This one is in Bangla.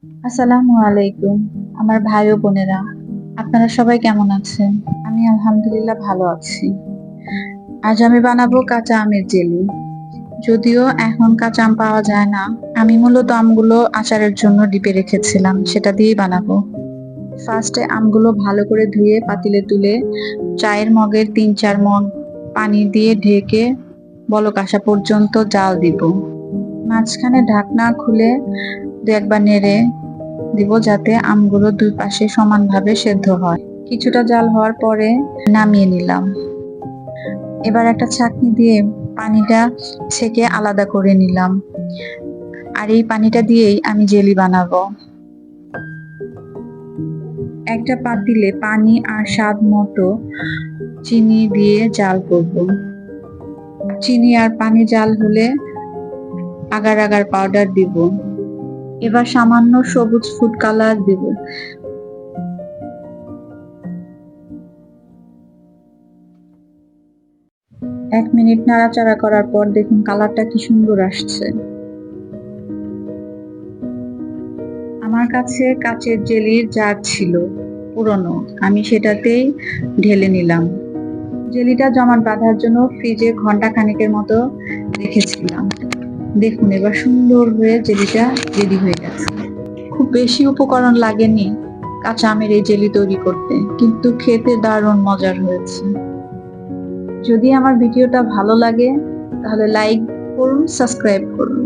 আসসালামু আলাইকুম আমার ভাই ও বোনেরা, আপনারা সবাই কেমন আছেন? আমি আলহামদুলিল্লাহ ভালো আছি। আজ আমি বানাবো কাঁচা আমের জেলি। যদিও এখন কাঁচা আম পাওয়া যায় না, আমি মূলত আমগুলো আচারের জন্য ডিপে রেখেছিলাম, সেটা দিয়েই বানাবো। ফার্স্টে আমগুলো ভালো করে ধুয়ে পাতিলে তুলে চায়ের মগের 3-4 মগ পানি দিয়ে ঢেকে বলক আসা পর্যন্ত জাল দিব। মাঝখানে ঢাকনা খুলে দু একবার নেড়ে দিব যাতে আমগুলো দুই পাশে সমানভাবে সেদ্ধ হয়। কিছুটা জাল হওয়ার পরে নামিয়ে নিলাম। এবার একটা ছাঁকনি দিয়ে পানিটা ছেঁকে আলাদা করে নিলাম। আর এই পানিটা দিয়েই আমি জেলি বানাবো। একটা পাতিলে পানি আর স্বাদ মতো চিনি দিয়ে জাল করব। চিনি আর পানি জাল হলে আগার আগার পাউডার দিব। এবার সামান্য সবুজ ফুড কালার দিব। 1 মিনিট নাড়াচাড়া করার পর দেখুন কালারটা কি সুন্দর আসছে। আমার কাছে কাচের জেলির জার ছিল পুরনো, আমি সেটাতেই ঢেলে নিলাম। জেলিটা জমাট বাঁধার জন্য ফ্রিজে ঘন্টা খানেকের মতো রেখেছিলাম। দেখুন এবার সুন্দর হয়ে জেলিটা রেডি হয়ে গেছে। খুব বেশি উপকরণ লাগেনি কাঁচা আমের এই জেলি তৈরি করতে, কিন্তু খেতে দারুণ মজার হয়েছে। যদি আমার ভিডিওটা ভালো লাগে তাহলে লাইক করুন, সাবস্ক্রাইব করুন।